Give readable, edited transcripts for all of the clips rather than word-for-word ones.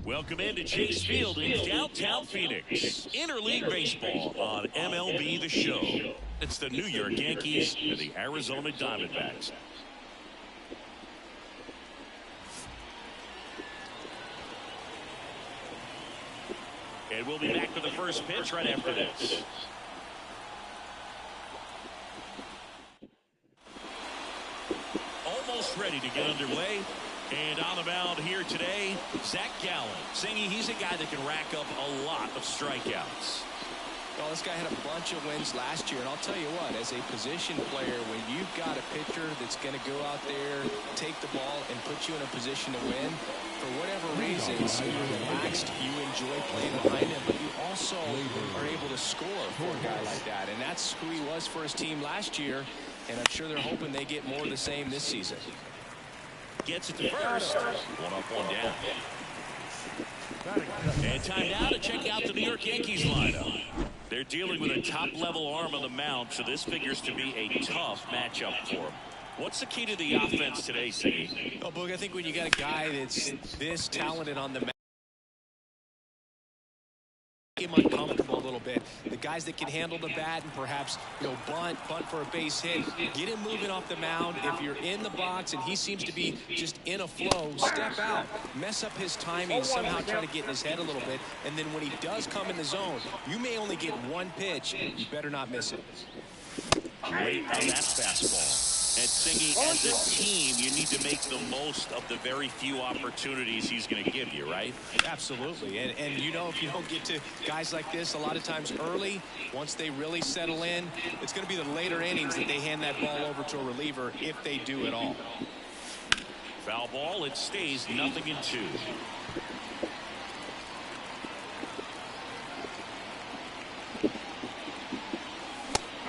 Welcome into Chase Field in downtown Phoenix. Interleague baseball on MLB The Show. It's the New York Yankees and the Arizona Diamondbacks. And we'll be back with the first pitch right after this. Almost ready to get underway. And on the mound here today, Zach Gallen. Singy, he's a guy that can rack up a lot of strikeouts. Well, this guy had a bunch of wins last year, and I'll tell you what, as a position player, when you've got a pitcher that's going to go out there, take the ball, and put you in a position to win, for whatever reasons, you're relaxed, you enjoy playing behind him, but you also are able to score for a guy like that. And that's who he was for his team last year, and I'm sure they're hoping they get more of the same this season. Gets it to first. One up, one down. And time now to check out the New York Yankees lineup. They're dealing with a top-level arm on the mound, so this figures to be a tough matchup for them. What's the key to the offense today, Siggy? Well, Boog, I think when you got a guy that's this talented on the mound, him uncomfortable a little bit. The guys that can handle the bat and perhaps, bunt for a base hit, get him moving off the mound. If you're in the box and he seems to be just in a flow, step out, mess up his timing, somehow try to get in his head a little bit, and then when he does come in the zone, you may only get one pitch. You better not miss it. Late on that fastball. And Singy, as a team, you need to make the most of the very few opportunities he's going to give you, right? Absolutely. And if you don't get to guys like this a lot of times early, once they really settle in, it's going to be the later innings that they hand that ball over to a reliever, if they do at all. Foul ball, it stays 0-2.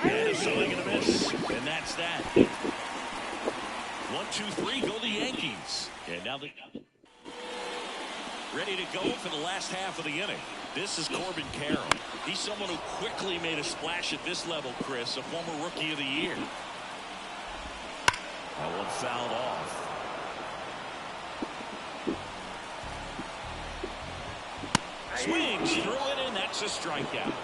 And a swing and a miss. And that's that. 1, 2, 3, go the Yankees. And now they're ready to go for the last half of the inning. This is Corbin Carroll. He's someone who quickly made a splash at this level, Chris, a former Rookie of the Year. That one fouled off. Swings through it, and that's a strikeout.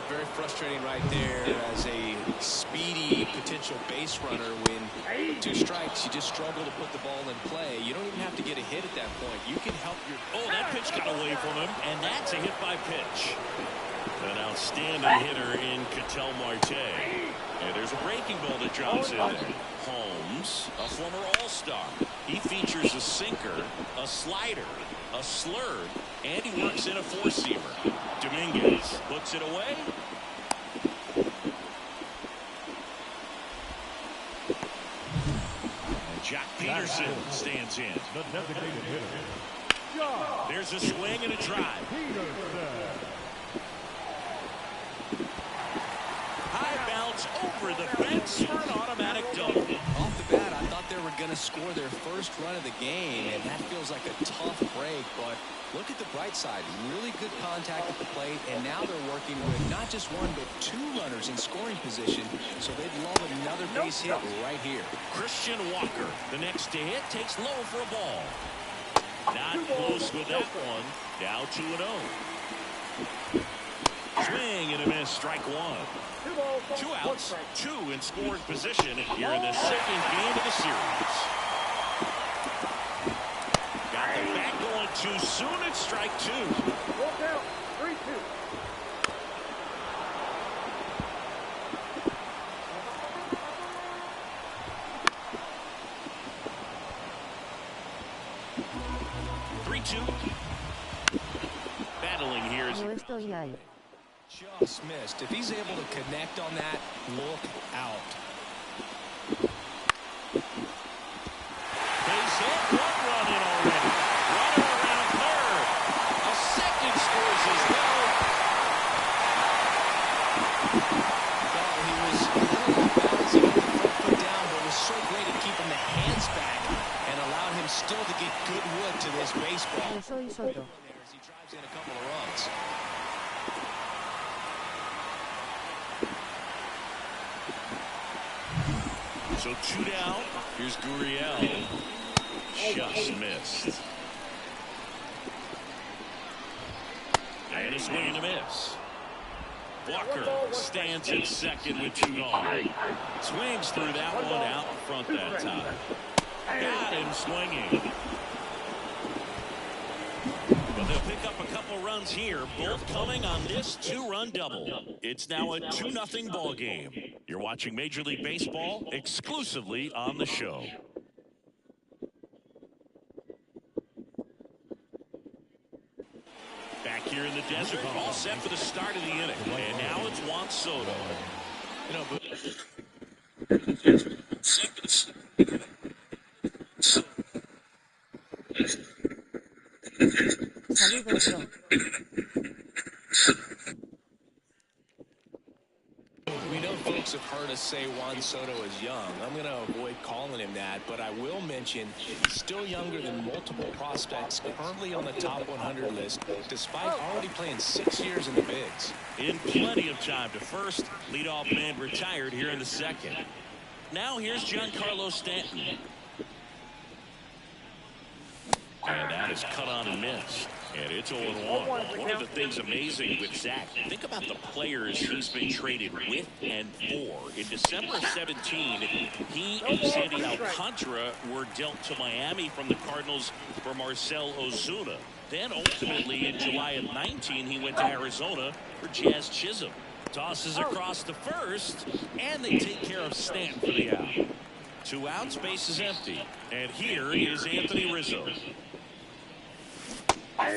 Very frustrating right there as a speedy potential base runner. When 2 strikes, you just struggle to put the ball in play. You don't even have to get a hit at that point. You can help your... Oh, that pitch got away from him, and that's a hit by pitch. An outstanding hitter in Ketel Marte. And there's a breaking ball that drops in there. Holmes, a former All-Star. He features a sinker, a slider, a slurve, and he works in a 4-seamer. Dominguez puts it away. And Jack Peterson stands in. There's a swing and a drive. High bounce over the fence for an automatic double. Off the bat, I thought they were going to score their first run of the game, and that feels like a tough break, but look at the bright side. Really good contact at the plate, and now they're working with not just 1 but 2 runners in scoring position, so they'd love another base hit right here. Christian Walker, the next to hit, takes low for a ball. Not close with that one. Now 2-0. Swing and a miss, strike 1. 2 outs, 2 in scoring position here in the second game of the series. Got the bat going too soon. It's strike 2. 3-2. Battling here is just missed. If he's able to connect on that, look out. Base hit, 1 run in already. Runner around third. A second scores as well. Well, he was a little bouncing with the front foot down, but was so great at keeping the hands back and allowed him still to get good wood to this baseball. As he drives in a couple of runs. So 2 down. Here's Gurriel. Just missed. And a swing and a miss. Walker stands at second with 2 gone. Swings through that one out in front that time. Got him swinging. But they'll pick up a couple runs here, both coming on this 2-run double. It's now a 2-0 ball game. You're watching Major League Baseball exclusively on the show. Back here in the desert, all set for the start of the inning. And now it's Juan Soto. You know, We know folks have heard us say Juan Soto is young. I'm going to avoid calling him that, but I will mention he's still younger than multiple prospects currently on the top 100 list, despite already playing 6 years in the bigs. in plenty of time to first. Leadoff man retired here in the second. Now here's Giancarlo Stanton. And that is cut on and missed. And it's 0-1. One of the things amazing with Zach, think about the players he's been traded with and for. In December 17, he and Sandy Alcantara were dealt to Miami from the Cardinals for Marcell Ozuna. Then ultimately in July of 19, he went to Arizona for Jazz Chisholm. Tosses across to first, and they take care of Stanton for the out. 2 outs, base is empty. And here is Anthony Rizzo.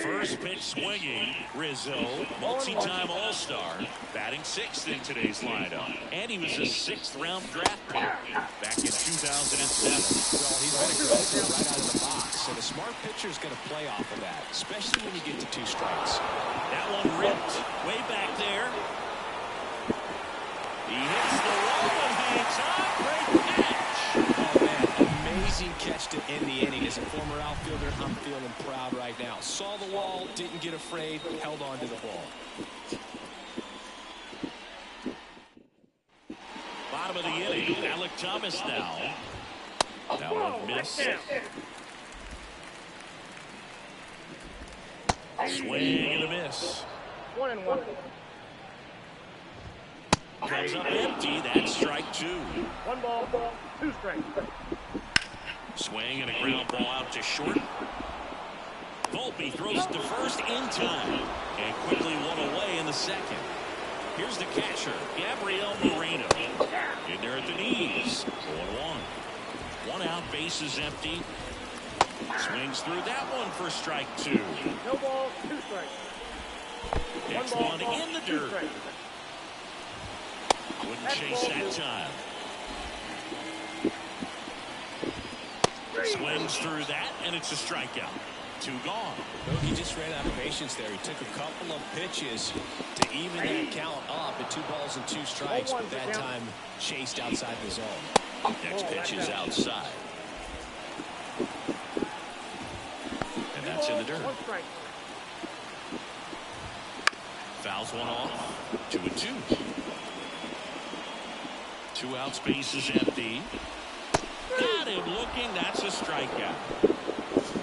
First pitch swinging. Rizzo, multi-time All-Star, batting 6th in today's lineup. And he was a 6th-round draft pick back in 2007. Well, he's been aggressive right out of the box, and a smart pitcher is going to play off of that, especially when you get to 2 strikes. That one ripped way back there. He hits the wall and hangs on. Great catch. Oh, man, amazing catch to end the inning. As a former outfielder, I'm feeling proud right now. Saw the wall, didn't get afraid, held on to the ball. Bottom of the inning. Alec Thomas now. That one missed. Swing and a miss. 1-1. Comes up empty. That's strike 2. 1 ball, 2 strikes. Swing and a ground ball out to short. Volpe throws to first in time and quickly one away in the second. Here's the catcher, Gabriel Moreno. In there at the knees. 1-1. 1 out, base is empty. Swings through that one for strike 2. No ball, 2 strikes. Next one in the dirt. Wouldn't chase that time. Swings through that, and it's a strikeout. 2 gone. Well, he just ran out of patience there. He took a couple of pitches to even that count up at 2 balls and 2 strikes, but that time chased outside the zone. Next pitch is outside. And that's in the dirt. 1 strike. Fouls one off. 2-2. 2 outs, base is empty. Got him looking. That's a strikeout.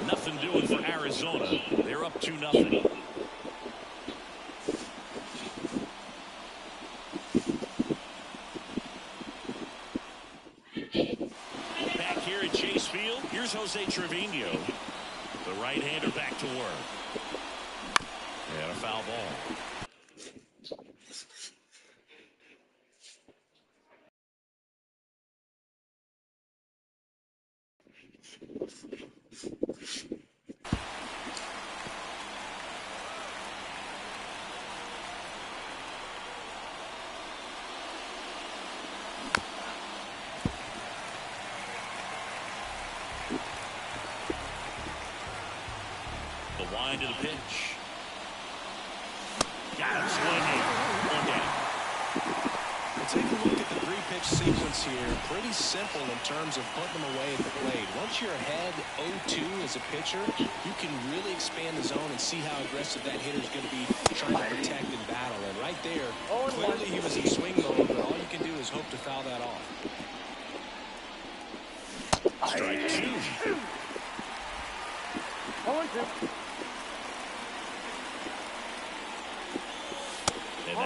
Nothing doing for Arizona. They're up 2-0. Back here at Chase Field, here's Jose Trevino. The right-hander back to work. And a foul ball. The wind of the pitch. Got him swinging. 1 down. We'll take a look at the 3-pitch sequence here. Pretty simple in terms of putting them away at the plate. Once you're ahead 0-2 as a pitcher, you can really expand the zone and see how aggressive that hitter is going to be trying to protect and battle. And right there, clearly he was in swing mode, but all you can do is hope to foul that off. Strike 2. 0-2.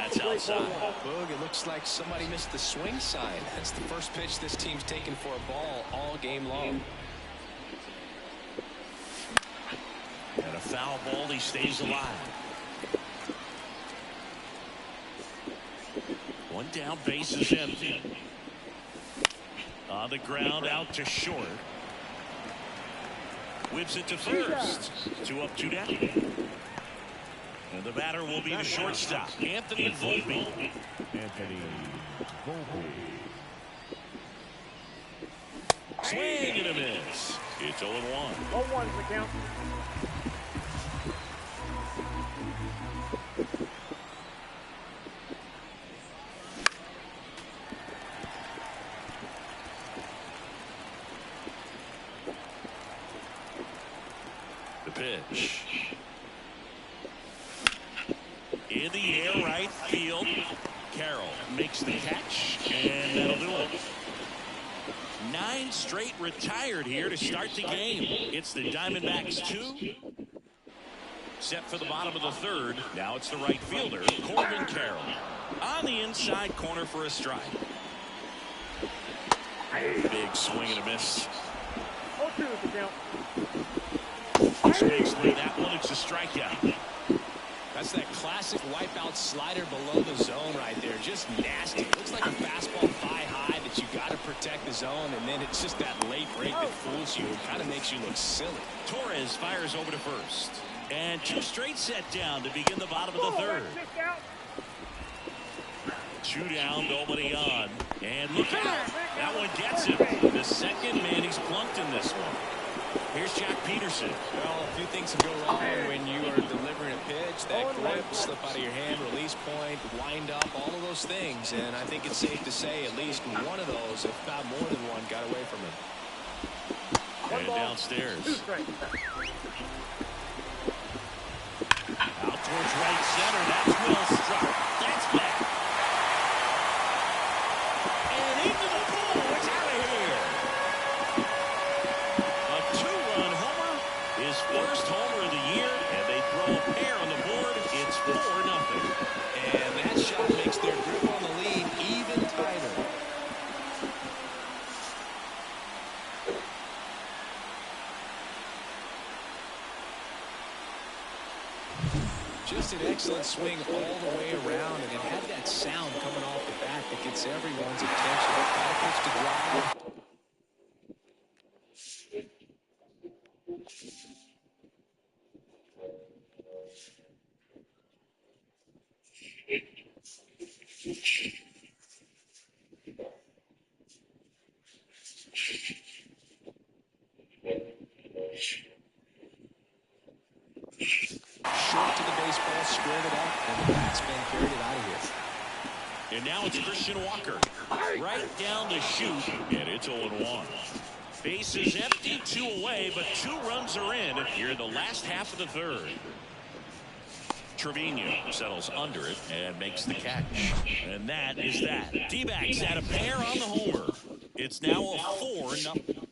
That's outside. Boog, it looks like somebody missed the swing sign. That's the first pitch this team's taken for a ball all game long. And a foul ball, he stays alive. One down, base is empty. On the ground, out to short. Whips it to first. 2 up, 2 down. And the batter will be the shortstop, Anthony Volpe. Anthony Volpe. Swing and a miss. It's 0-1. 0-1's the count. The pitch. In the air, right field. Carroll makes the catch, and that'll do it. 9 straight retired here to start the game. It's the Diamondbacks 2. Set for the bottom of the third. Now it's the right fielder, Corbin Carroll. On the inside corner for a strike. Big swing and a miss. 0-2 is the count. Swings through that one. It's a strikeout. That's that classic wipeout slider below the zone right there. Just nasty. Looks like a fastball thigh high that you got to protect the zone, and then it's just that late break that fools you. It kind of makes you look silly. Torres fires over to first. And 2 straight set down to begin the bottom of the third. 2 down, nobody on. And look out. That one gets him. The second man he's plunked in this one. Here's Jack Peterson. Well, a few things can go wrong when you are delivering a pitch. That grip, slip out of your hand, release point, wind up, all of those things. And I think it's safe to say at least one of those, if not more than one, got away from him. And downstairs. 2 strikes. Out towards right center. That's well struck. That's back. And into the pool. It's out of here. A 2-run homer. His first homer of the year. And they throw a pair on the board. It's 4-0. And that shot makes their grip on the lead even tighter. Just an excellent swing all the way around, and it had that sound coming off the bat that gets everyone's attention. Got a pitch to drive. Short to the baseball, squared it up, and the batsman carried it out of here. And now it's Christian Walker. Right down the chute, and it's 0-1. Bases empty, 2 away, but 2 runs are in here in the last half of the third. Trevino settles under it and makes the catch. And that is that. D-backs had a pair on the homer. It's now a 4-0.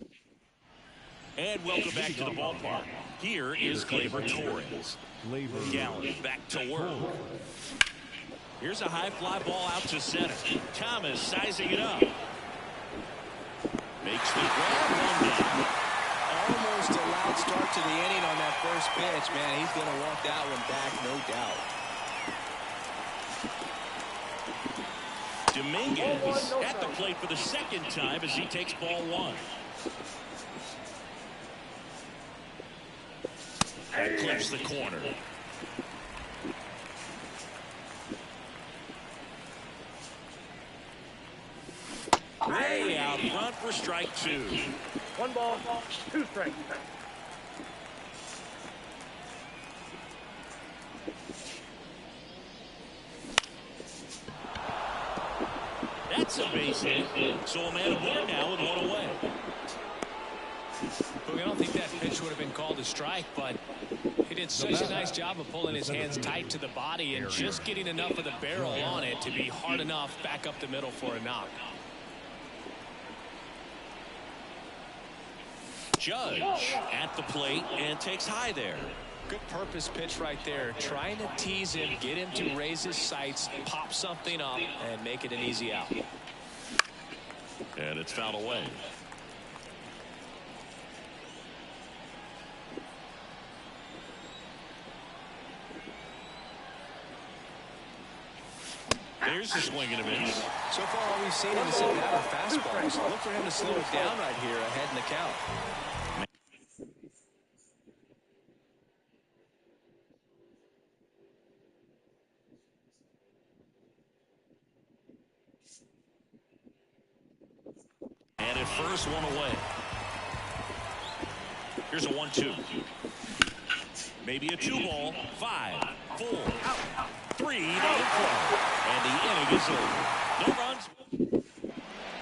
And welcome back to the ballpark. Here is Gleyber Torres. Gallen back to work. Here's a high fly ball out to center. Thomas sizing it up. Makes the grab, 1 down. Almost a loud start to the inning on that first pitch. Man, he's going to want that one back, no doubt. Dominguez at the plate for the second time as he takes ball 1. And clips the corner. Way out front for strike 2. 1 ball, 2 strikes. That's a base hit. So a man aboard now with 1 away. Well, I don't think that pitch would have been called a strike, but he did such a nice job of pulling his hands tight to the body and just getting enough of the barrel on it to be hard enough back up the middle for a knock. Judge at the plate and takes high there. Good purpose pitch right there. Trying to tease him, get him to raise his sights, pop something up, and make it an easy out. And it's fouled away. There's a swing and a miss. So far, all we've seen him is hit that or fastballs. Look for him to slow it down right here ahead in the count. And at first, one away. Here's a 1-2. Maybe a 2-ball. 5, 4, 3, and the inning is over. No runs.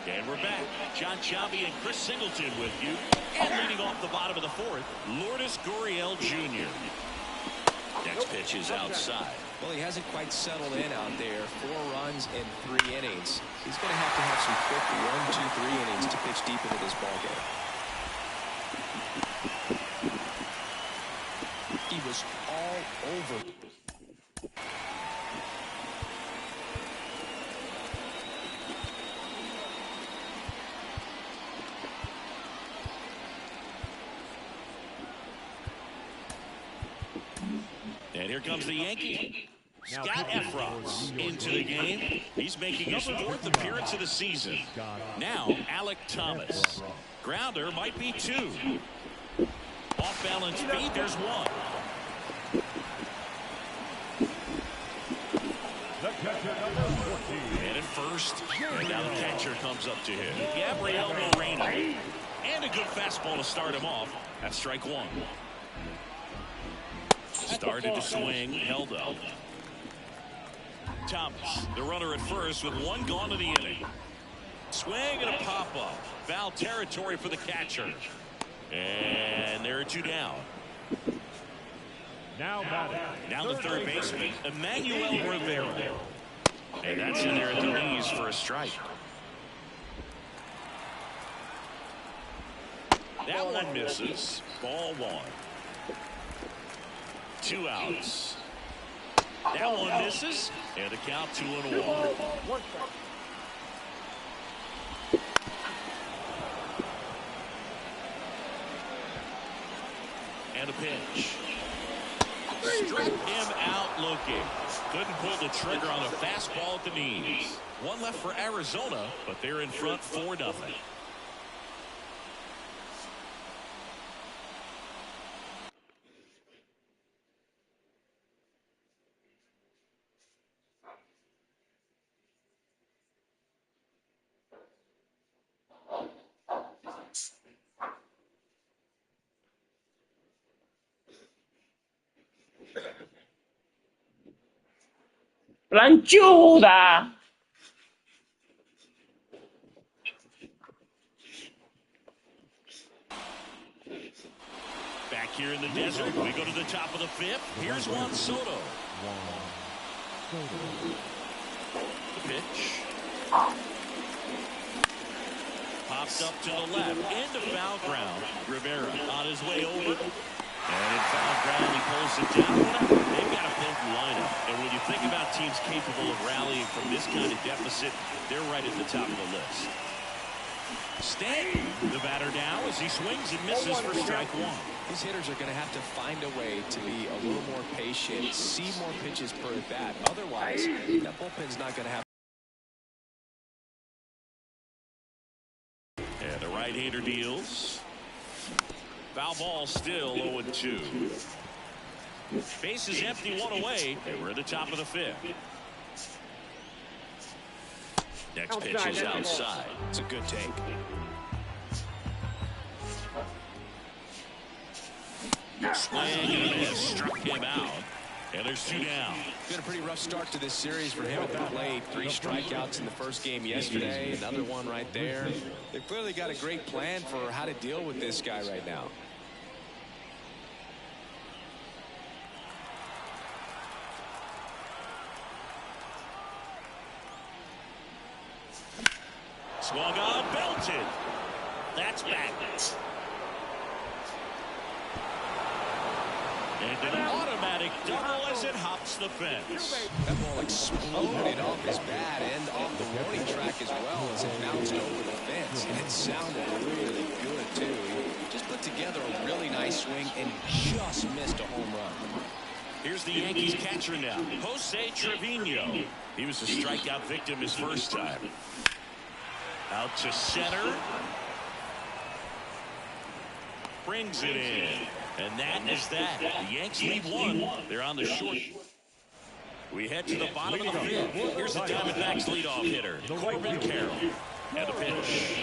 And we're back. John Chavi and Chris Singleton with you. And leading off the bottom of the fourth, Lourdes Gurriel Jr. Next pitch is outside. Well, he hasn't quite settled in out there. 4 runs in 3 innings. He's going to have some quick 1, 2, 3 innings to pitch deep into this ball game. He was all over. And here comes the Yankee. Scott Efros into the game. He's making his 4th appearance of the season. Now, Alec Thomas. Grounder might be 2. Off balance feed, there's 1. And at first, and now the catcher comes up to him. Gabriel Moreno. And a good fastball to start him off. That's strike 1. Started to swing, held up. Thomas, the runner at first with 1 gone to the inning. Swing and a pop-up. Foul territory for the catcher. And there are 2 down. Now the third baseman, Emmanuel Rivera. And that's in there at the knees for a strike. That one misses. Ball 1. 2 outs. That one misses. And the count 2-1. And a pitch. Struck him out looking. Couldn't pull the trigger on a fastball at the knees. 1 left for Arizona, but they're in front 4-0. Planchuda. Back here in the desert, we go to the top of the 5th. Here's Juan Soto. The pitch. Pops up to the left, into foul ground. Rivera on his way over. And in foul ground, he pulls it down. They've got a potent lineup. And when you think about teams capable of rallying from this kind of deficit, they're right at the top of the list. Stanton, the batter now, as he swings and misses for strike 1. These hitters are going to have to find a way to be a little more patient, see more pitches per at bat. Otherwise, that bullpen's not going to have. And the right-hander deals. Foul ball still 0-2. Base is empty, 1 away, and we're at the top of the 5th. Next pitch is outside. It's a good take. Swing and a miss, struck him out. And there's 2 down. Been a pretty rough start to this series for him at the plate. 3 strikeouts in the first game yesterday. Another one right there. They've clearly got a great plan for how to deal with this guy right now. Swung on, belted. That's back. And an automatic double as it hops the fence. That ball exploded off his bat and off the warning track as well as it bounced over the fence. And it sounded really good, too. He just put together a really nice swing and just missed a home run. Here's the Yankees catcher now, Jose Trevino. He was a strikeout victim his first time. Out to center. Brings it in. And that is that. The Yanks lead one. They're on the short. We head to the bottom of the field. Here's the Diamondbacks leadoff hitter, Corbin Carroll. And the pitch.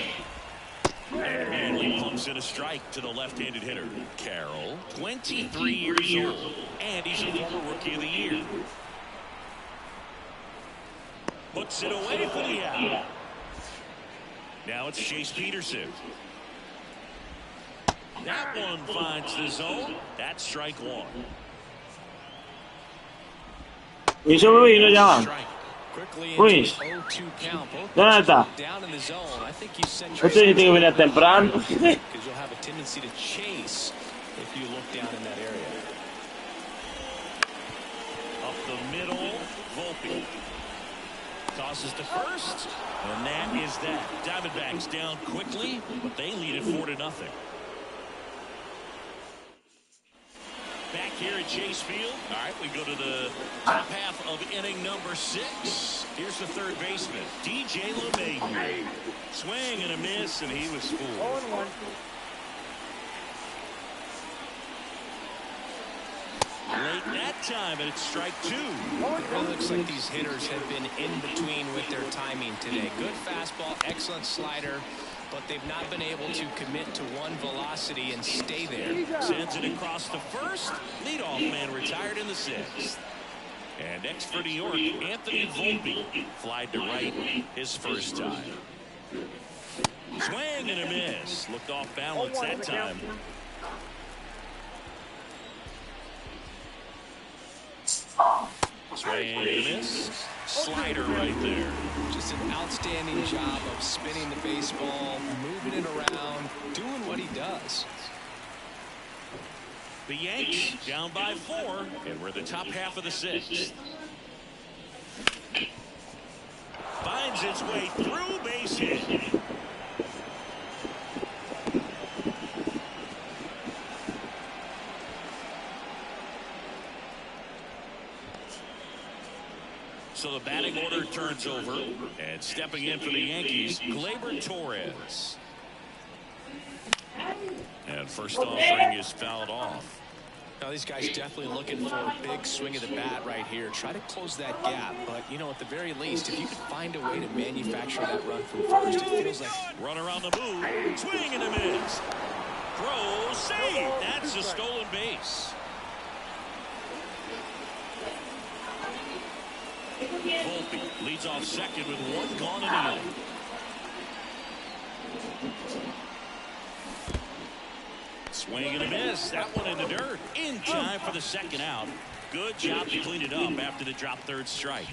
And immediately pumps in a strike to the left-handed hitter. Carroll, 23 years old, and he's a former Rookie of the Year. Puts it away for the out. Now it's Chase Peterson. That one finds the zone. That's strike one. Ruiz, ¿dónde está? Esto dice que venía temprano. You'll have a tendency to chase if you look down in that area. Up the middle, Volpe. Tosses to first, and that is that. Diamondbacks down quickly, but they lead it 4-0. Back here at Chase Field. All right, we go to the top half of inning number 6. Here's the third baseman, DJ LeMahieu. Swing and a miss, and he was fooled. 0-1. Late that time, and it's strike 2. It looks like these hitters have been in between with their timing today. Good fastball, excellent slider, but they've not been able to commit to one velocity and stay there. Sends it across the first. Leadoff man retired in the 6th. And next for New York, Anthony Volpe. Flied to right his first time. Swing and a miss. Looked off balance that time. Swing and a miss. Slider right there. Just an outstanding job of spinning the baseball, moving it around, doing what he does. The Yanks down by 4, and we're the top half of the 6th. Finds its way through, base hit. So the batting order turns over, and stepping in for the Yankees, Gleyber Torres. And first offering is fouled off. Now these guys definitely looking for a big swing of the bat right here. Try to close that gap, but you know, at the very least, if you could find a way to manufacture that run from first, it feels like run around the move, swing and a miss. Throw, save. That's a stolen base. Volpe leads off second with 1 gone in the inning. Swing and a miss. That one in the dirt. In time for the second out. Good job to clean it up after the drop third strike.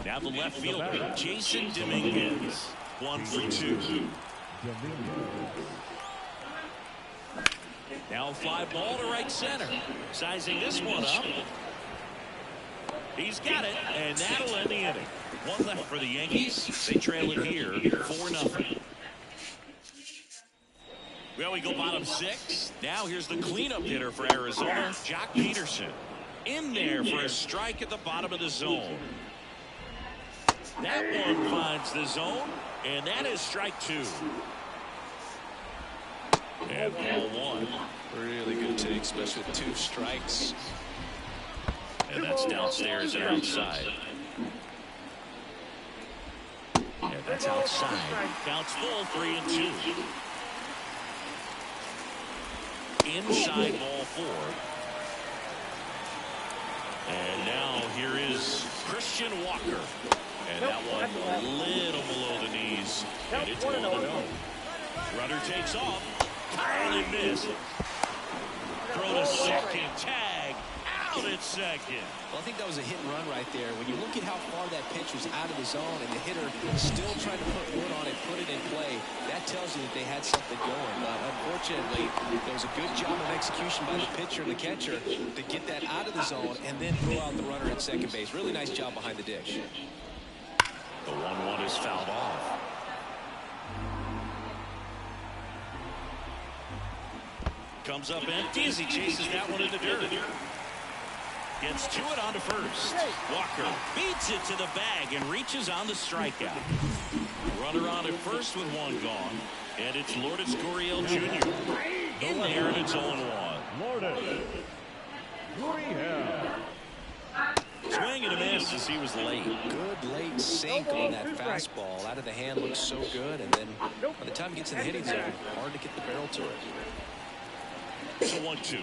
Now the left fielder, Jason Dominguez. 1 for 2. Now a fly ball to right center. Sizing this one up. He's got it, and that'll end the inning. 1 left for the Yankees. They trail it here 4-0. Well, we go bottom 6. Now here's the cleanup hitter for Arizona, Jock Peterson. In there for a strike at the bottom of the zone. That one finds the zone, and that is strike 2. And ball 1. really good take, especially with 2 strikes. And that's downstairs and outside. And that's outside. Counts full, 3-2. Inside ball 4. And now here is Christian Walker. And that one a little below the knees. And it's 1-0. Runner takes off. Barely missed. Throw to second. Tag. Out out at second. Well, I think that was a hit and run right there. When you look at how far that pitch was out of the zone and the hitter still trying to put wood on it, put it in play, that tells you that they had something going. But unfortunately, there was a good job of execution by the pitcher and the catcher to get that out of the zone and then throw out the runner at second base. Really nice job behind the dish. The 1-1 is fouled off. Comes up empty as he chases that one in the dirt. Gets to it onto first. Walker beats it to the bag and reaches on the strikeout. Runner on at first with one gone. And it's Lourdes Gurriel Jr. in there, and it's 0-1. Lourdes Gurriel. Swing and a miss as he was late. Good late sink on that fastball. Out of the hand looks so good. And then by the time he gets in the hitting zone, hard to get the barrel to it. It's a 1-2.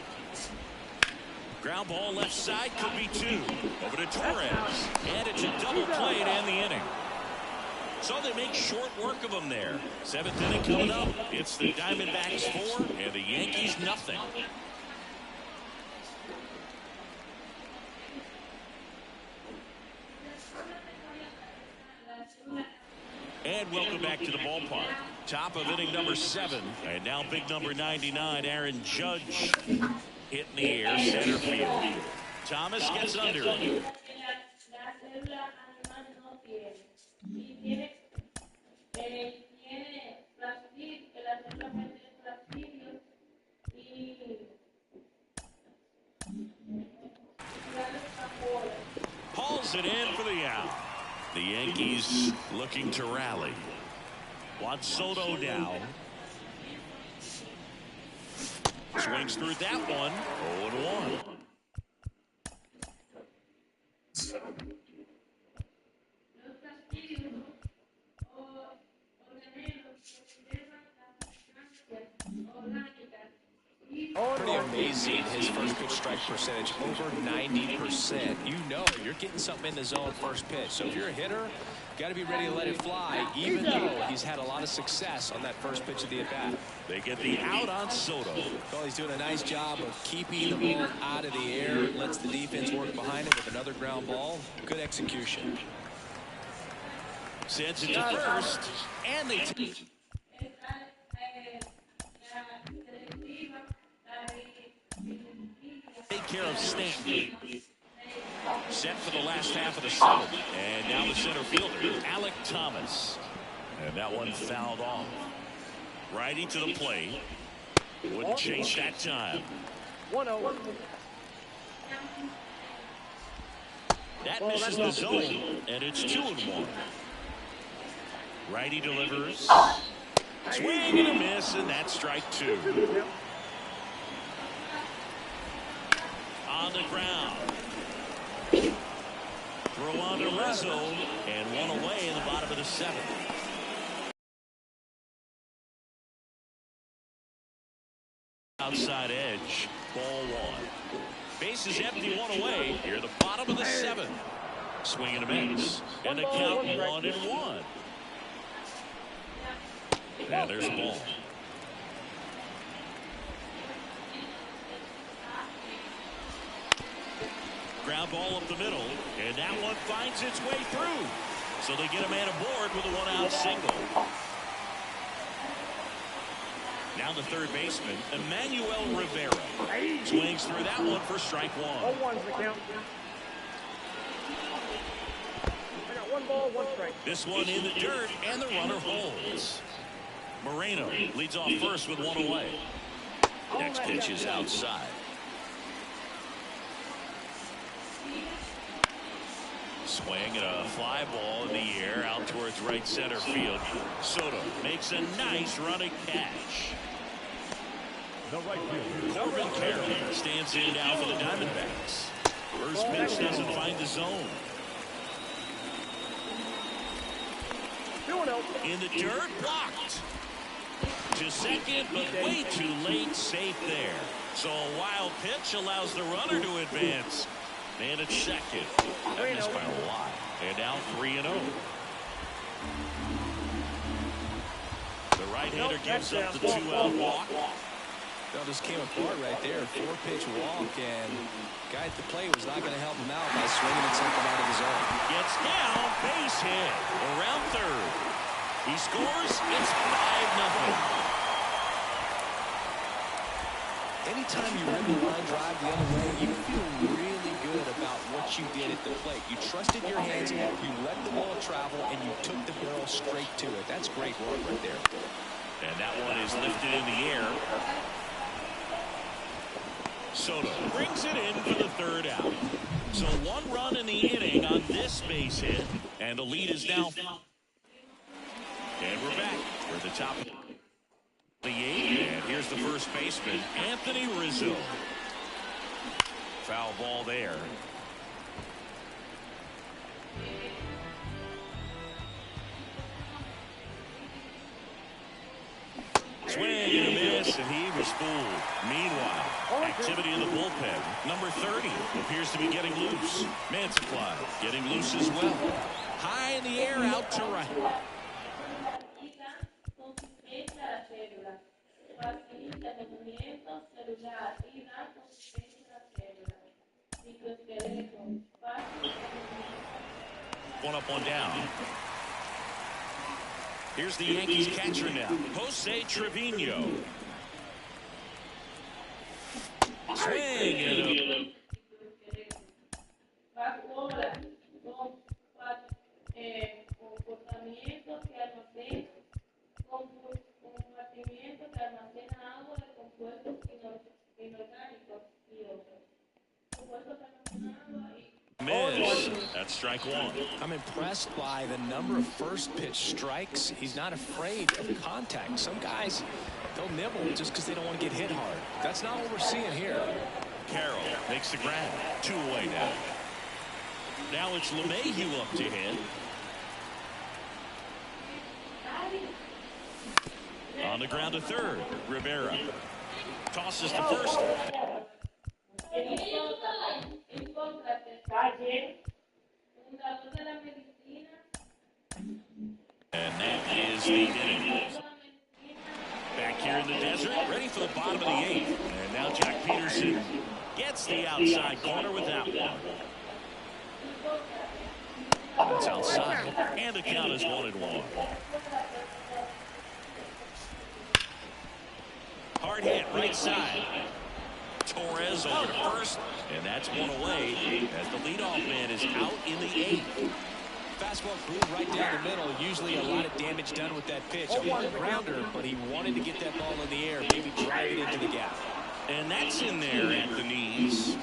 Ground ball left side, could be two. Over to Torres. And it's a double play to end the inning. So they make short work of them there. 7th inning coming up. It's the Diamondbacks 4 and the Yankees nothing. And welcome back to the ballpark. Top of inning number 7. And now big number 99, Aaron Judge, hitting the air, center field. Thomas gets under it. Hauls it in for the out. The Yankees looking to rally. Juan Soto now. Swings through that one. 0-1. Pretty amazing, his first pitch strike percentage, over 90%. You know you're getting something in the zone first pitch. So if you're a hitter, got to be ready to let it fly, even though he's had a lot of success on that first pitch of the at-bat. They get the out on Soto. Well, he's doing a nice job of keeping the ball out of the air, lets the defense work behind it with another ground ball. Good execution. Sends it to first, and they take care of Stanton. Set for the last half of the 7th. And now the center fielder, Alec Thomas. And that one fouled off. Righty to the plate. Wouldn't chase that time. 1-0. That misses the zone, and it's 2-1. Righty delivers. Swing and a miss, and that's strike 2. On the ground. Throw on to Rizzo, and one away in the bottom of the 7th. Outside edge, ball 1. Bases empty, one away. Here, the bottom of the 7th. Swing and a miss. And the count 1-1. Now there's a ball. Ground ball up the middle, and that one finds its way through. So they get a man aboard with a 1-out single. Now the third baseman, Emmanuel Rivera, swings through that one for strike 1. 0-1's the count. I got 1 ball, 1 strike. This one in the dirt, and the runner holds. Moreno leads off first with 1 away. Next pitch is outside. Swing and a fly ball in the air out towards right center field. Soto makes a nice running catch. The right fielder, Corbin Carroll stands in now for the Diamondbacks. First pitch doesn't find the zone. 2-0. In the dirt, blocked. To second, but way too late, safe there. So a wild pitch allows the runner to advance. Man at second. That missed by a lot. And now 3-0. The right-hander gives up the 2-out walk. That just came apart right there. 4-pitch walk, and guy at the plate was not going to help him out by swinging at something out of his zone. Gets down, base hit, around third. He scores, it's 5-0. Anytime you run the line drive the other way, you feel really good about what you did at the plate. You trusted your hands, you let the ball travel, and you took the barrel straight to it. That's great work right there. And that one is lifted in the air. Soto brings it in for the third out. So 1 run in the inning on this base hit, and the lead is now. And we're back. We're at the top of the 8th, and here's the first baseman, Anthony Rizzo. Foul ball there. Swing and a miss, and he was fooled. Meanwhile, activity in the bullpen. Number 30 appears to be getting loose. Mantiply getting loose as well. High in the air, out to right. One up, one down. Here's the Yankees catcher now, Jose Trevino. Swing and a... Miss. That's strike 1. I'm impressed by the number of first pitch strikes. He's not afraid of contact. Some guys, they'll nibble just because they don't want to get hit hard. That's not what we're seeing here. Carroll makes the grab. 2 away now. Now it's LeMahieu up to hit. On the ground to third. Rivera tosses to first. And that is the inning. Back here in the desert, ready for the bottom of the 8th. And now Jack Peterson gets the outside corner with that one. That's outside. And the count is 1-1. Hard hit, right side. Torres over to first, and that's 1 away as the leadoff man is out in the 8th. Fastball groove right down the middle. Usually a lot of damage done with that pitch. A one grounder, but he wanted to get that ball in the air, maybe drive it into the gap. And that's in there at the knees.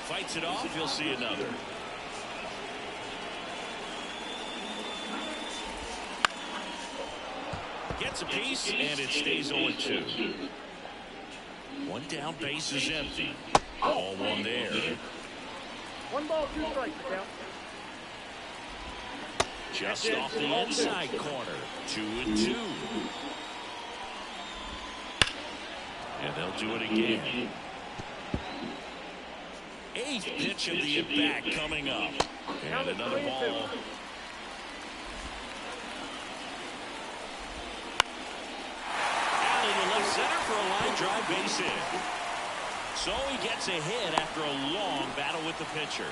Fights it off, you'll see another. Gets a piece, and it stays 0-2. 1 down, base is empty. All 1 there. 1 ball, 2 strikes, count. Just off the inside corner. 2-2. And they'll do it again. 8th pitch of the at-bat coming up. And another ball. Out in the left center for a line drive base hit. So he gets a hit after a long battle with the pitcher.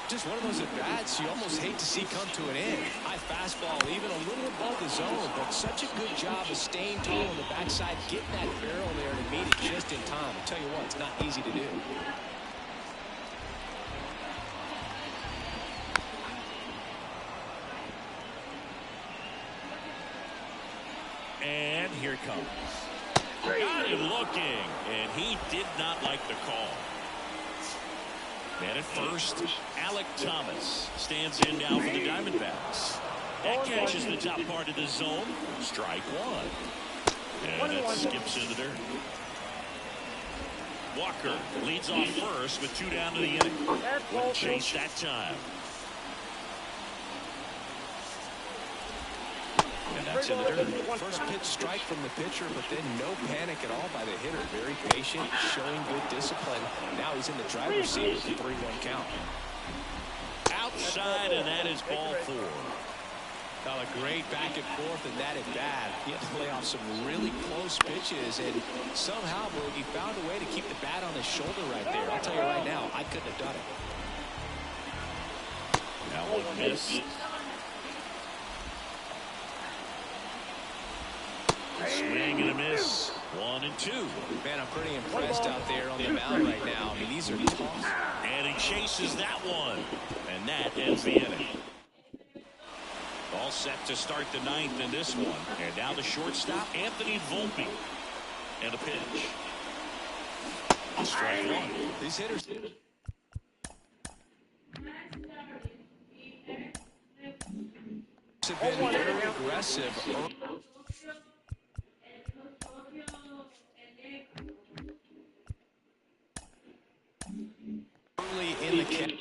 Just one of those at-bats you almost hate to see come to an end. High fastball, even a little above the zone, but such a good job of staying tall on the backside, getting that barrel there to meet it just in time. I'll tell you what, it's not easy to do. And here it comes. Got him looking, and he did not like the call. Man at first, Alec Thomas stands in now for the Diamondbacks. That catches the top part of the zone. Strike 1. And it skips in the dirt. Walker leads off first with 2 down to the inning. Wouldn't chase that time. And that's in the dirt. First pitch strike from the pitcher, but then no panic at all by the hitter. Very patient, showing good discipline. Now he's in the driver's seat with the 3-1 count. Outside, and that is ball 4. Well, a great back and forth in that at bat. He had to play off some really close pitches, and somehow, Boogie found a way to keep the bat on his shoulder right there. I'll tell you right now, I couldn't have done it. Now one miss. Swing and a miss. 1-2. Man, I'm pretty impressed out there on the mound right now. I mean, these are tough. And he chases that one. And that ends the inning. All set to start the ninth in this one. And now the shortstop, Anthony Volpe. And a pitch. Strike one. These hitters. Have been very aggressive. Early in the kick.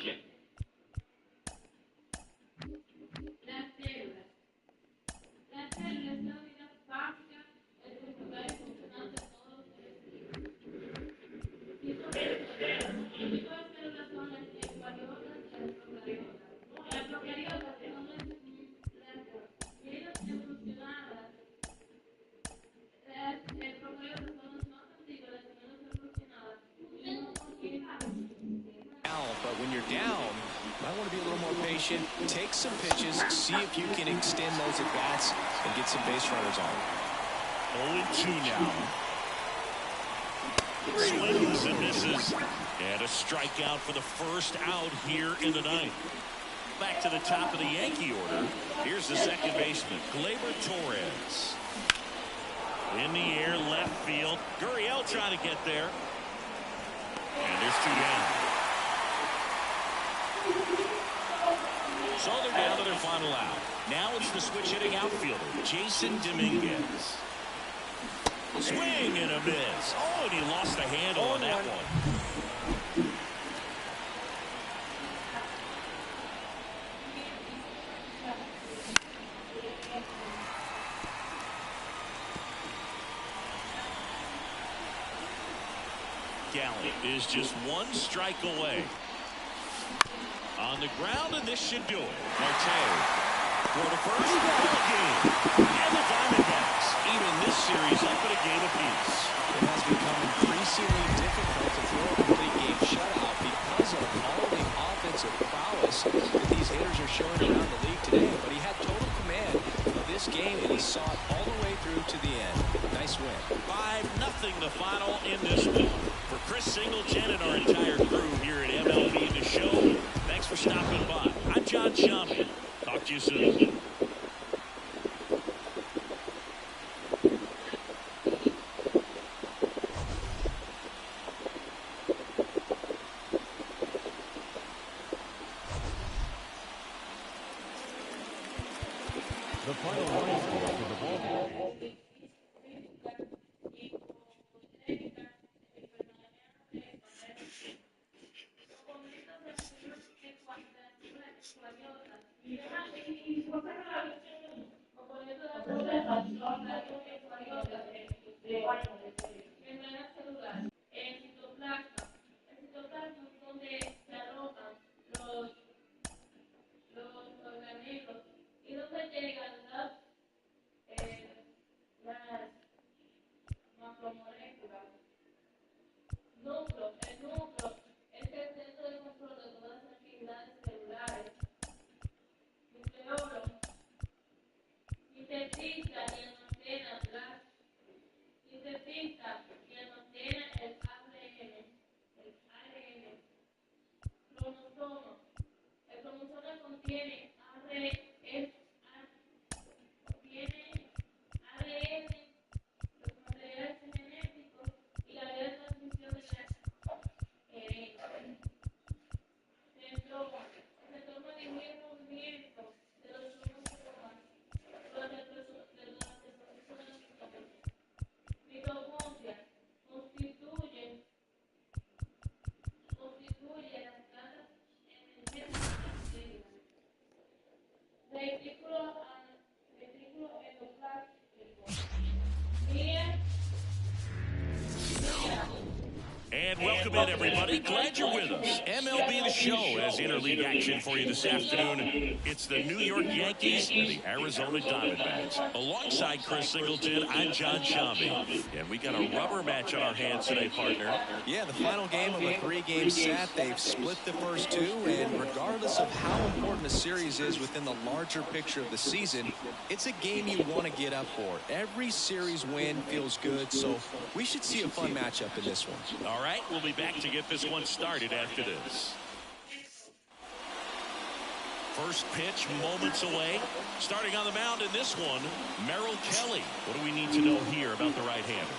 But when you're down, you might want to be a little more patient. Take some pitches, see if you can extend those at bats and get some base runners on. 0-2 now. Swings and misses. And a strikeout for the first out here in the ninth. Back to the top of the Yankee order. Here's the second baseman, Gleyber Torres. In the air, left field. Gurriel trying to get there. And there's two down. So they're down to their final out. Now it's the switch hitting outfielder, Jason Dominguez. Swing and a miss. Oh, and he lost the handle on that one. Gallant is just one strike away. On the ground, and this should do it. Marte for the first ball game. And the Diamondbacks even this series up at a game apiece. It has become increasingly difficult to throw a complete game shutout because of all the offensive prowess that these hitters are showing around the league today. But he had total command of this game, and he saw it all the way through to the end. Nice win. 5-0 the final in this one. For Chris Singleton and our entire crew here at MLB The Show, thanks for stopping by. I'm John Shampion. Talk to you soon. The final line score for the ball game. And welcome in, everybody. Glad you're with us. MLB The Show has interleague action for you this afternoon. It's the New York Yankees and the Arizona Diamondbacks. Alongside Chris Singleton, I'm John Shambi. And we got a rubber match on our hands today, partner. Yeah, the final game of a 3-game set. They've split the first two, and regardless of how important a series is within the larger picture of the season, it's a game you want to get up for. Every series win feels good, so we should see a fun matchup in this one. All right, we'll be back to get this one started after this. First pitch moments away. Starting on the mound in this one, Merrill Kelly. What do we need to know here about the right-hander?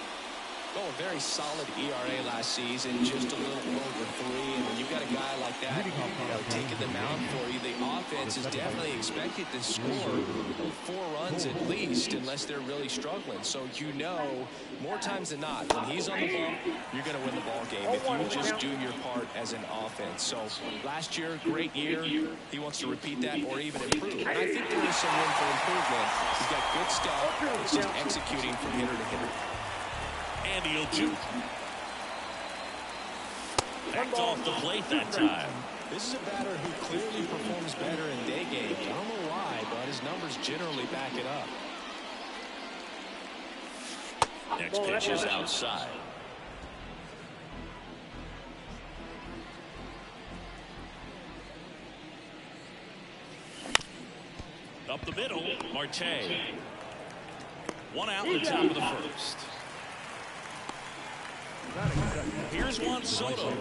Oh, a very solid ERA last season, just a little over 3. And when you've got a guy like that, taking the mound for you, the offense is definitely expected to score 4 runs at least, unless they're really struggling. So more times than not, when he's on the bump, you're going to win the ball game if you just do your part as an offense. So last year, great year. He wants to repeat that or even improve. And I think there is some room for improvement. He's got good stuff. It's just executing from hitter to hitter. And he'll do. Backed off the plate that time. This is a batter who clearly performs better in day games. I don't know why, but his numbers generally back it up. Next pitch is outside. Up the middle, Marte. 1 out in the top of the first. Here's Juan Soto.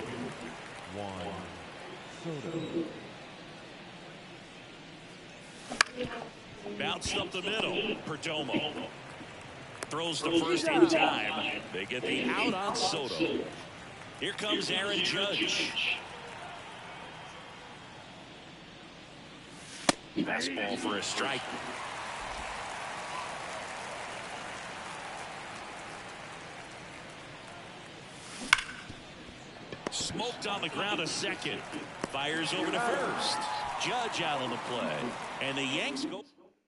Bounced up the middle. Perdomo throws the first in time. They get the out on Soto. Here comes Aaron Judge. Fastball for a strike. Smoked on the ground a second. Fires over to first. Judge out on the play. And the Yanks go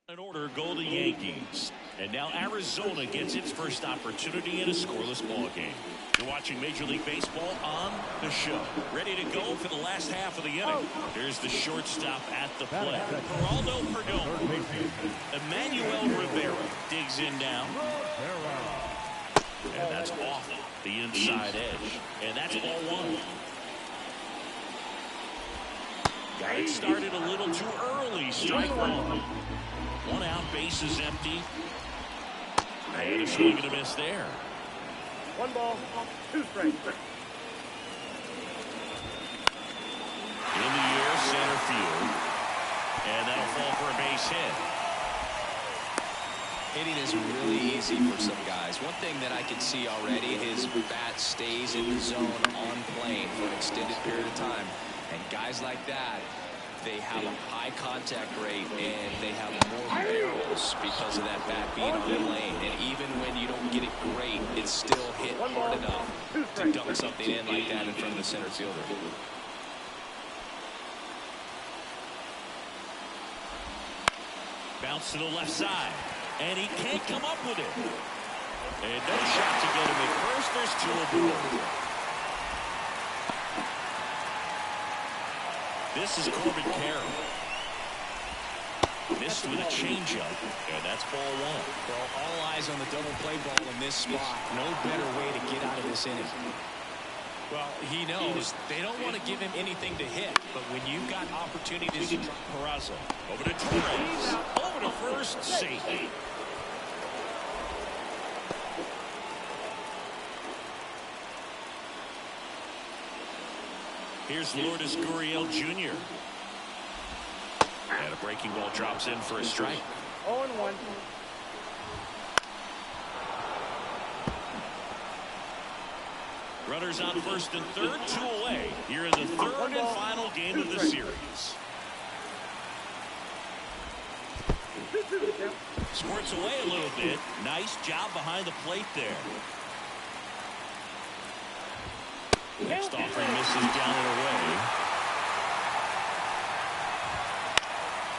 in order, go the Yankees. And now Arizona gets its first opportunity in a scoreless ball game. You're watching Major League Baseball on The Show. Ready to go for the last half of the inning. Here's the shortstop at the plate. Geraldo Perdomo. Emmanuel Rivera digs in now. And that's off the inside edge. And that's ball 1. Got it started a little too early. Strike 1. 1 out, base is empty. And a swing and a miss there. 1 ball, 2 strikes. In the air, center field. And that'll fall for a base hit. Hitting is really easy for some guys. One thing that I can see already, his bat stays in the zone on plane for an extended period of time. And guys like that, they have a high contact rate and they have more barrels because of that bat being on the lane. And even when you don't get it great, it's still hit hard enough to dump something in like that in front of the center fielder. Bounce to the left side. And he can't come up with it. And no shot to get him at first. There's 2 aboard. This is Corbin Carroll. Missed with a changeup. And that's ball 1. Well, all eyes on the double play ball in this spot. No better way to get out of this inning. Well, he knows they don't want to give him anything to hit, but when you've got opportunities to Peraza over to Torres. Over to first, safe. Here's Lourdes Gurriel Jr. And a breaking ball drops in for a strike. 0-1. Runners on first and third, 2 away. Here in the third and final game of the series. Squirts away a little bit. Nice job behind the plate there. Next offering misses down and away.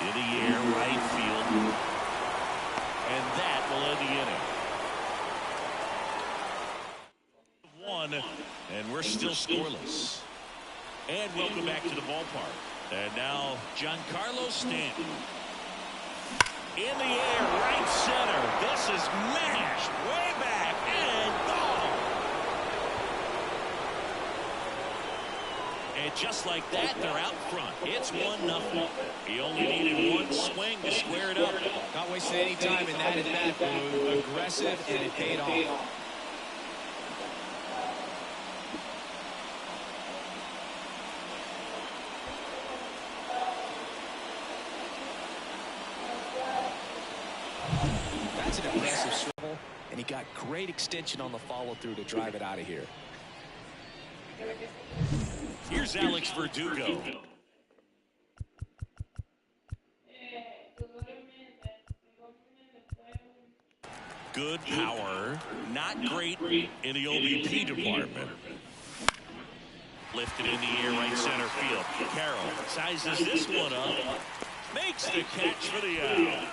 In the air, right field. And that will end the inning. one, and we're still scoreless. And welcome back to the ballpark. And now Giancarlo Stanton. In the air, right center. This is mashed way back and gone. And just like that, they're out front. It's 1-0. He only needed one swing to square it up. Not wasting any time in that at-bat move. Aggressive, and it paid off. That's an impressive swivel, and he got great extension on the follow-through to drive it out of here. Here's Alex Verdugo. Good power, not great in the OBP department. Lifted in the air, right center field. Carroll sizes this one up, makes the catch for the out.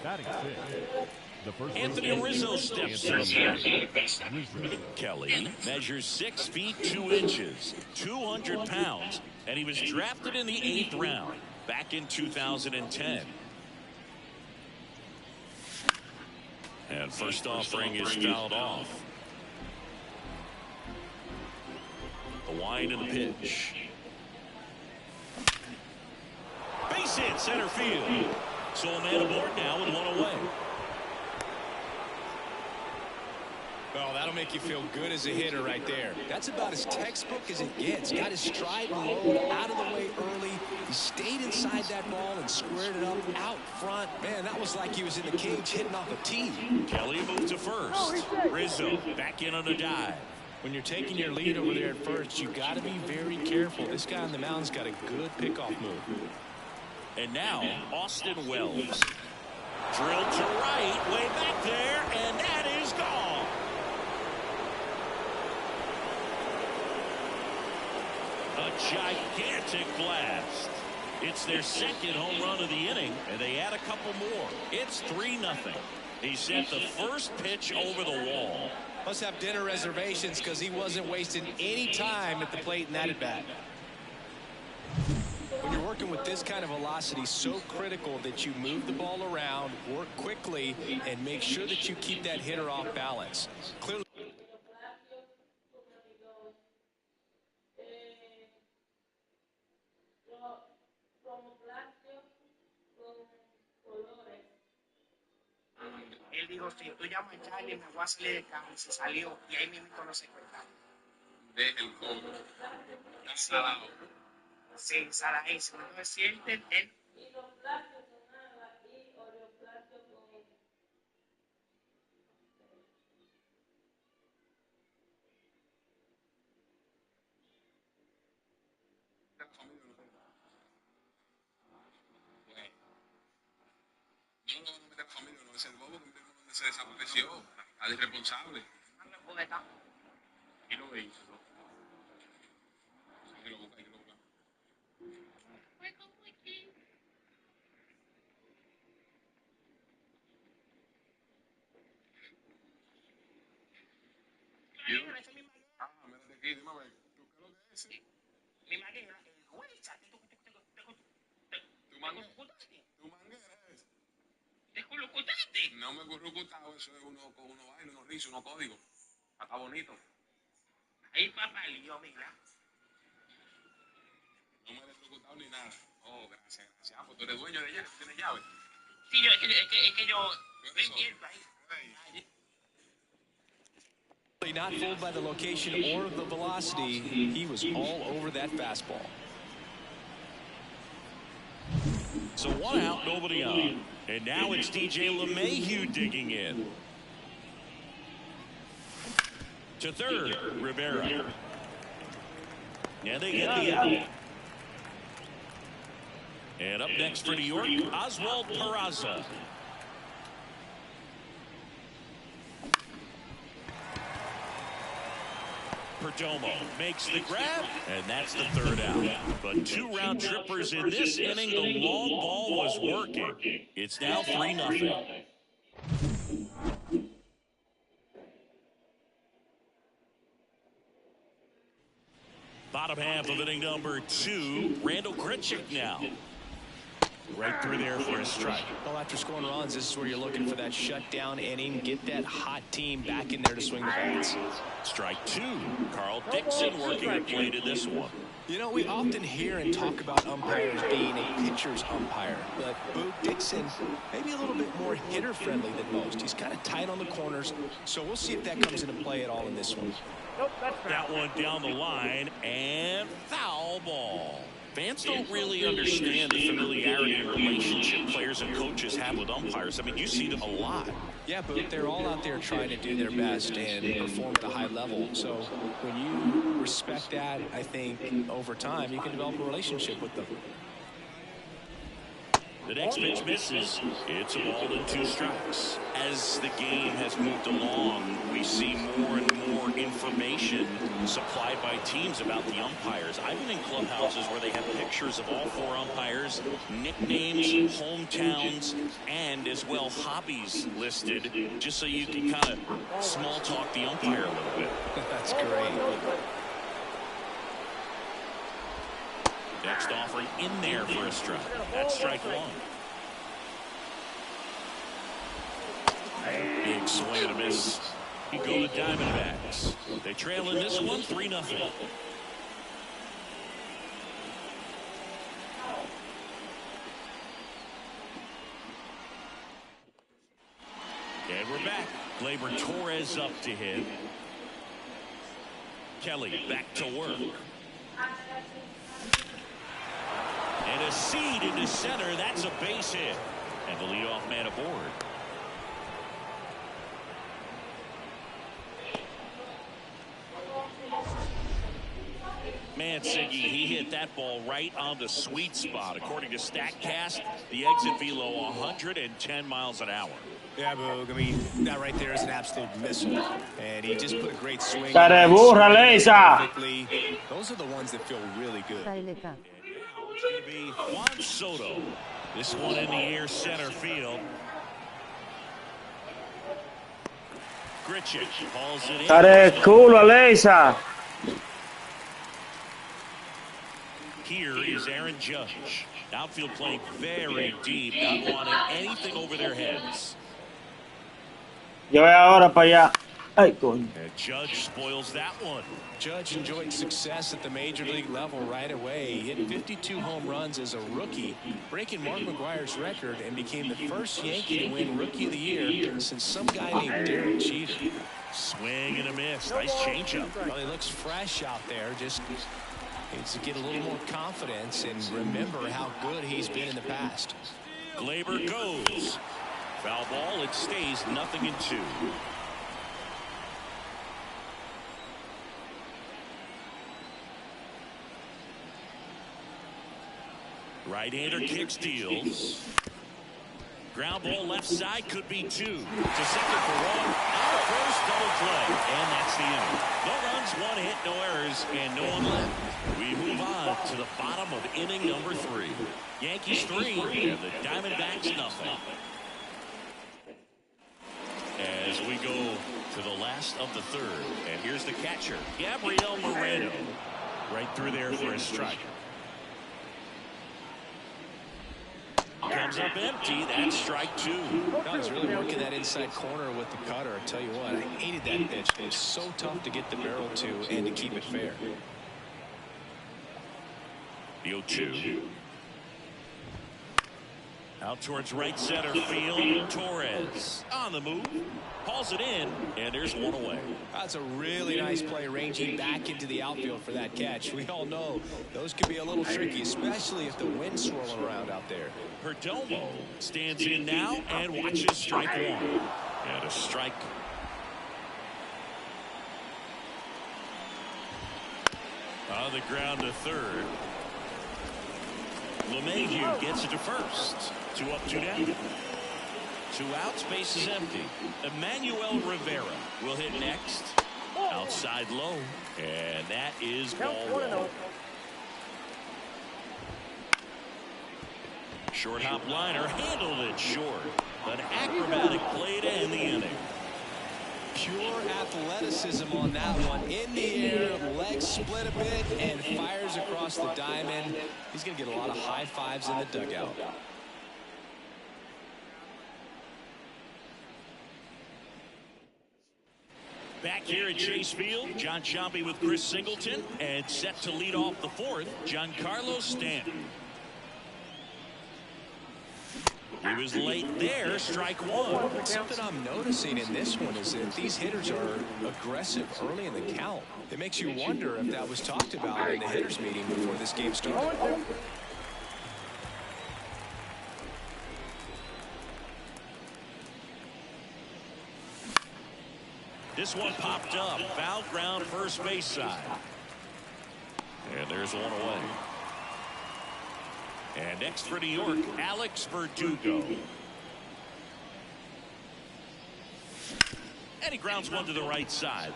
Batting six. The first Anthony Rizzo steps in. Kelly measures 6 feet 2 inches, 200 pounds, and he was drafted in the 8th round back in 2010. And first offering is fouled off. The wind and the pitch. Base hit, center field. So a man aboard now with one away. Well, that'll make you feel good as a hitter right there. That's about as textbook as it gets. Got his stride and load out of the way early. He stayed inside that ball and squared it up out front. Man, that was like he was in the cage hitting off a tee. Kelly moved to first. Rizzo back in on a dive. When you're taking your lead over there at first, you got to be very careful. This guy on the mound's got a good pickoff move. And now, Austin Wells. Drilled to right, way back there, and that is gone. A gigantic blast. It's their second home run of the inning, and they add a couple more. It's 3-0. He sent the first pitch over the wall. Must have dinner reservations because he wasn't wasting any time at the plate in that at-bat. When you're working with this kind of velocity, so critical that you move the ball around, work quickly, and make sure that you keep that hitter off balance. Clearly. Él dijo, si tú llamas a Charlie, me voy a salir de cama. Y se salió, y ahí mismo no se cuenta. Deja el cobro. Está salado. Sí, saladísimo. Entonces, si él... Y los plásticos son agua y oleoplásticos con... La familia no tengo. Bueno. No lo van a meter a la familia, no es el bobo que se desapareció. Al irresponsable. No me puede estar. Y lo hizo. Hay que lo busca, hay que lo busca. Ah, mírate aquí, dime a ver. ¿Tú qué es lo que es? Mi manguera, güey, ¿Tu manguera? ¿Tu manguera es? ¿Te currucutaste? No me he currucutado, eso es uno baile, unos rizos, unos códigos. Está bonito. Ahí papá lío, mira. No me he currucutado ni nada. Oh, gracias, gracias. Ah, pues tú eres dueño de ella, tienes llave. Sí, es que yo despierto ahí. Not fooled by the location or the velocity. He was all over that fastball. So one out, nobody on. And now it's DJ LeMahieu digging in. To third, Rivera. And they get the out. And up next for New York, Oswald Peraza. Perdomo makes the grab, and that's the third out. But 2 round trippers in this inning. The long ball was working. It's now 3-0. Bottom half of inning number 2. Randall Grichuk now. Right through there for a strike. Well, after scoring runs, this is where you're looking for that shutdown inning. Get that hot team back in there to swing the bats. Strike 2. Carl Dixon working the plate in this one. You know, we often hear and talk about umpires being a pitcher's umpire, but Boog Dixon maybe a little bit more hitter-friendly than most. He's kind of tight on the corners, so we'll see if that comes into play at all in this one. Nope, that's That one down the line, and foul ball. Fans don't really understand the familiarity and relationship players and coaches have with umpires. I mean, you see them a lot. Yeah, but they're all out there trying to do their best and perform at a high level. So when you respect that, I think over time you can develop a relationship with them. The next pitch misses. It's a ball and 2 strikes. As the game has moved along, we see more and more information supplied by teams about the umpires. I've been in clubhouses where they have pictures of all 4 umpires, nicknames, hometowns, and as well hobbies listed, just so you can kind of small talk the umpire a little bit. That's great. Next offering in there for a strike. That's strike 1. Big swing and a miss. You go to Diamondbacks. They trail in this one 3-0. And we're back. Gleyber Torres up to hit. Kelly back to work. And a seed into center. That's a base hit. And the leadoff man aboard. Man, Siggy, he hit that ball right on the sweet spot. According to StatCast, the exit velo 110 miles an hour. Yeah, Boog, I mean, that right there is an absolute missile. And he just put a great swing. Lisa. Those are the ones that feel really good. It's going to be Juan Soto. This one in the air center field. Grichuk hauls it in. Dale culo, Lisa. Here is Aaron Judge. Outfield playing very deep, not wanting anything over their heads. Yo voy ahora para allá. Ay, coño. And Judge spoils that one. Judge enjoyed success at the major league level right away. He hit 52 home runs as a rookie, breaking Mark McGwire's record, and became the first Yankee to win Rookie of the Year since some guy named Derek Jeter. Swing and a miss. Nice changeup. Well, he looks fresh out there. Just needs to get a little more confidence and remember how good he's been in the past. Gleyber goes. Foul ball. It stays 0-2. Right-hander kick steals. Ground ball left side, could be 2. To second for 1. Out first, double play. And that's the inning. No runs, 1 hit, no errors, and no one left. We move on to the bottom of inning number 3. Yankees 3 and the Diamondbacks 0. As we go to the last of the 3rd. And here's the catcher, Gabriel Moreno. Right through there for a strike. Comes up empty. That's strike 2. God, he's really working that inside corner with the cutter. I tell you what, I hated that pitch. It was so tough to get the barrel to and to keep it fair. The 0-2. Out towards right center field. Torres on the move. Hauls it in, and there's one away. That's a really nice play, ranging back into the outfield for that catch. We all know those can be a little tricky, especially if the wind's swirling around out there. Perdomo stands in now and watches strike 1. And a strike. On the ground to 3rd. LeMahieu gets it to 1st. 2 up, 2 down. 2 outs, base is empty. Emmanuel Rivera will hit next. Outside low. And that is ball 1. Short hop liner handled it short. An acrobatic play to end the inning. pure athleticism on that one. In the air, legs split a bit, and fires across the diamond. He's going to get a lot of high fives in the dugout. Back here at Chase Field, John Sciambi with Chris Singleton, and set to lead off the fourth, Giancarlo Stanton. He was late there, strike one. Something I'm noticing in this one is that these hitters are aggressive early in the count. It makes you wonder if that was talked about in the hitters meeting before this game started. This one popped up, foul ground first base side. And there's one away. And next for New York, Alex Verdugo. And he grounds one to the right side.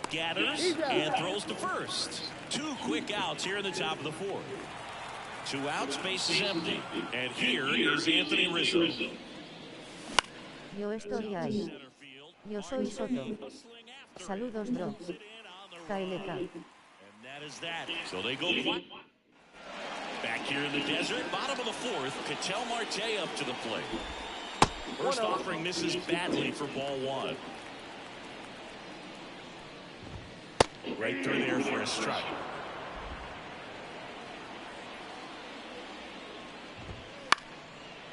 Gathers and throws to first. 2 quick outs here in the top of the fourth. 2 outs, base is empty. And here is Anthony Rizzo. Yo estoy ahí. Yo soy Soto. Saludos, bro. KLK. And that is that. So they go quiet. Back here in the desert, bottom of the fourth, Ketel Marte up to the plate. First offering misses badly for ball one. Right through there for a strike.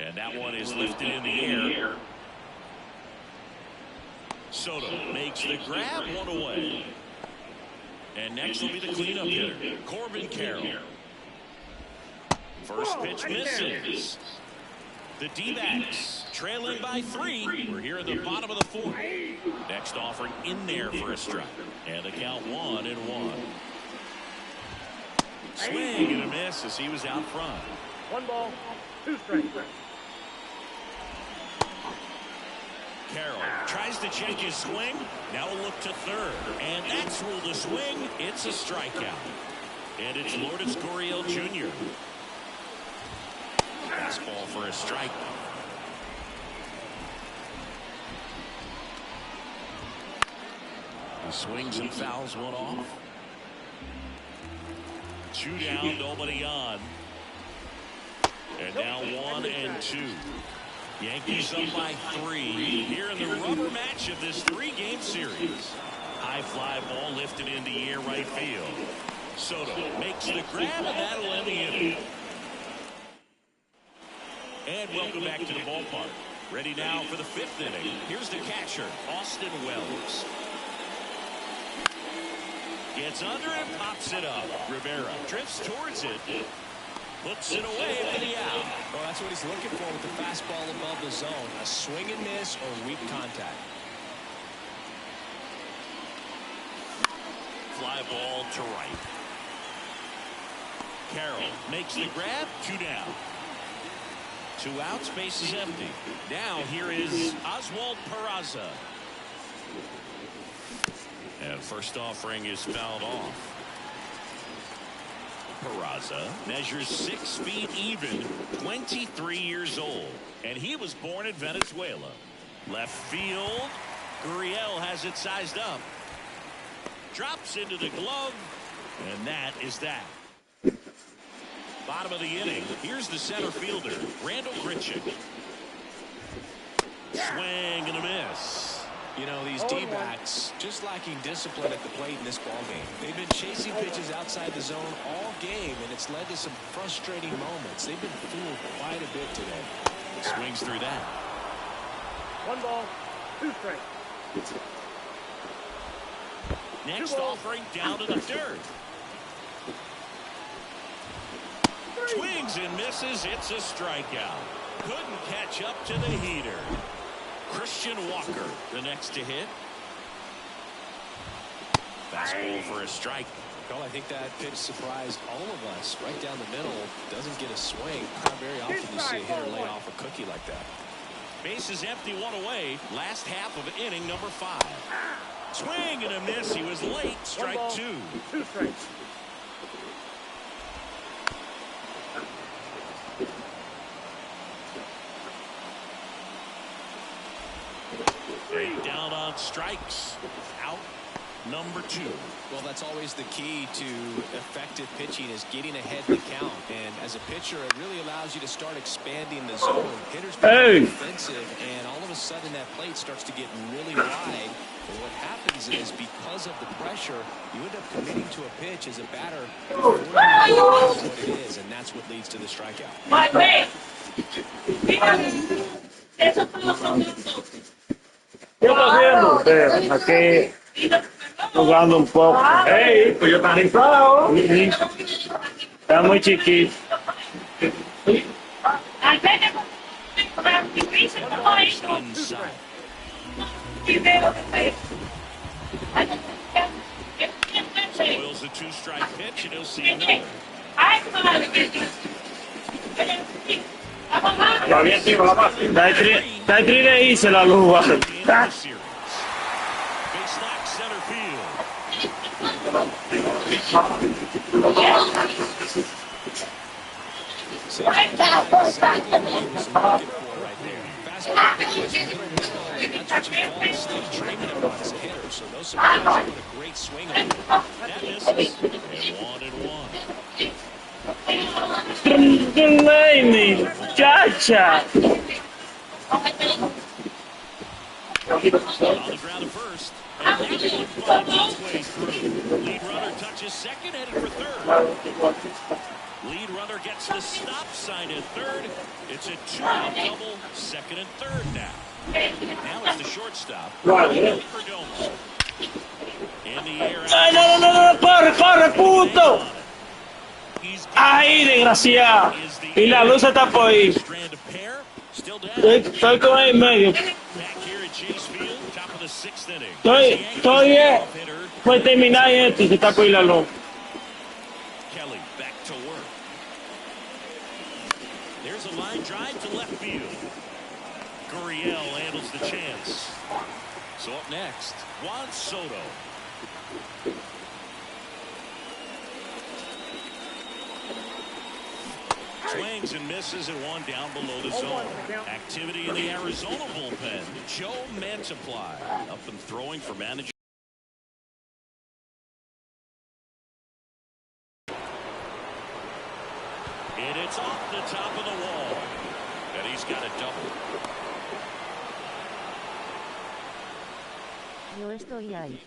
And that one is lifted in the air. Soto makes the grab, one away. And next will be the cleanup hitter, Corbin Carroll. First pitch misses. The D-backs trailing by 3. We're here at the bottom of the fourth. Next offering in there for a strike. And the count 1-1. Swing and a miss as he was out front. 1 ball, 2 strikes. Carroll tries to check his swing. Now a look to third. And that's ruled a swing. It's a strikeout. And it's Lourdes Gurriel Jr. Fastball for a strike. He swings and fouls one off. 2 down, nobody on. And now 1-2. Yankees up by 3 here in the rubber match of this 3-game series. High fly ball lifted in the air right field. Soto makes the grab, and that'll end the inning. And welcome back to the ballpark. Ready now for the 5th inning. Here's the catcher, Austin Wells. Gets under and pops it up. Rivera drifts towards it. Puts it away for the out. Well, that's what he's looking for with the fastball above the zone. A swing and miss or weak contact. Fly ball to right. Carroll makes the grab. 2 down. 2 outs, base is empty. Now here is Oswald Peraza. And first offering is fouled off. Peraza measures 6 feet even, 23 years old, and he was born in Venezuela. Left field, Gurriel has it sized up. Drops into the glove, and that is that. Bottom of the inning, here's the center fielder, Randall Grichuk. Swing and a miss. You know, these D-backs just lacking discipline at the plate in this ballgame. They've been chasing pitches outside the zone all game, and it's led to some frustrating moments. They've been fooled quite a bit today. Swings through that. 1 ball, 2 strikes. Next offering down to the third. Swings and misses. It's a strikeout. Couldn't catch up to the heater. Christian Walker, the next to hit. Fastball for a strike. Well, I think that pitch surprised all of us. Right down the middle, doesn't get a swing. Not very often you see a hitter lay off a cookie like that. Base is empty, 1 away. Last half of inning number 5. Swing and a miss. He was late. Strike 2. 2 strikes. Down on count strikes. Out number 2. Well, that's always the key to effective pitching, is getting ahead in the count. And as a pitcher, it really allows you to start expanding the zone. Hitters become defensive, and all of a sudden that plate starts to get really wide. And what happens is, because of the pressure, you end up committing to a pitch as a batter before you know what it is, and that's what leads to the strikeout. ¿Qué está haciendo? Aquí jugando un poco. ¡Ey! Pues yo estaba inflado. Está muy chiquito. Inside. Spoils a 2-strike pitch, and he'll see another. Está ahí de irse la luz. Base lock center field. That misses. And 1-1. Chacha. On the ground at first. And that one finds its way through. Lead runner touches second, headed for third. Lead runner gets the stop sign at third. It's a 2-out double, second and third now. Now it's the shortstop. Perdomo. In the air. ¡Ay, no! ¡Corre, puto! ¡Ay, desgraciado! Y la luz está por ahí. Estoy con ahí en medio. Estoy bien. Pues terminar esto y se está por ahí la luz. Kelly back to work. There's a line drive to left field. Gurriel handles the chance. So up next, Juan Soto. Swings and misses and one down below the zone. Activity in the Arizona bullpen. Joe Mantiply up and throwing for manager. And it's off the top of the wall. And he's got a double. Yo estoy ahí.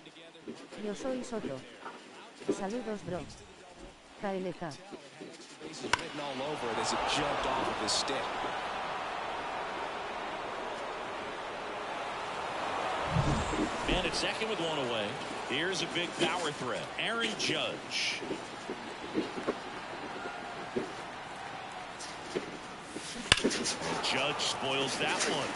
Yo soy Soto. Saludos, bro. KLK. Is written all over it as it jumped off of his stick. Man at second with one away. Here's a big power threat. Aaron Judge. And Judge spoils that one.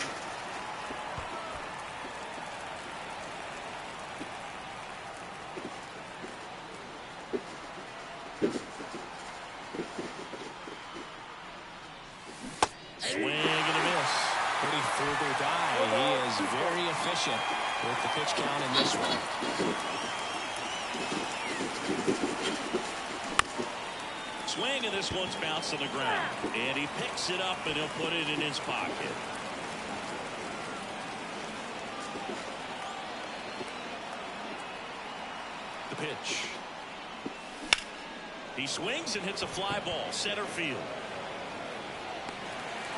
Swing and a miss. Pretty through their die. He is very efficient with the pitch count in this one. Swing, and this one's bounced on the ground. And he picks it up, and he'll put it in his pocket. The pitch. He swings and hits a fly ball, center field.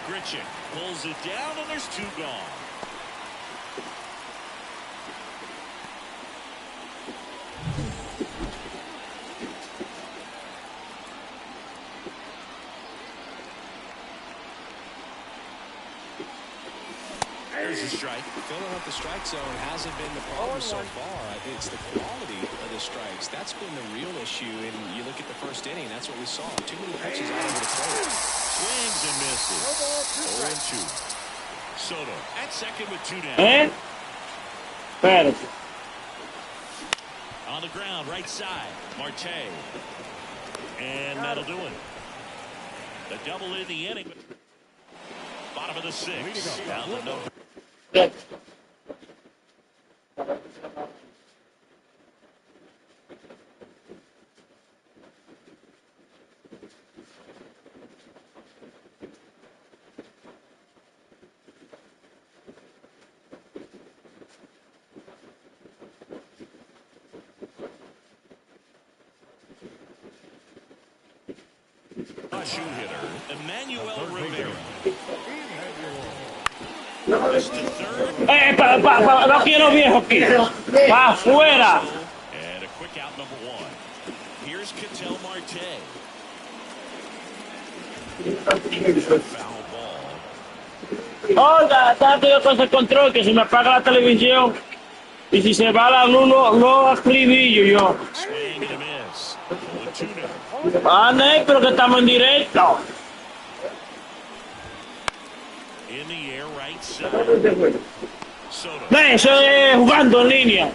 Grichuk pulls it down, and there's two gone. There's a strike. Filling up the strike zone hasn't been the problem so far. It's the quality of the strikes. That's been the real issue. And you look at the first inning, that's what we saw. Too many pitches out over the plate. Swings and misses. 0-2. Soto at second with two down. Espérate. On the ground, right side. Marte. And that'll do it. The double in the inning. Bottom of the sixth. Down the number. 2 hitter, Emmanuel Rivera. No quiero viejo aquí. Va afuera. And a quick out number 1. Here's Ketel Marte. Foul ball. Oiga, tanto yo con ese control que se me apaga la televisión. Y si se va la luz, lo acribillo yo. Swing and a miss. 0-2 now. Ah, no, pero que estamos en directo. In the air, right side. Soto. Eso es jugando en línea.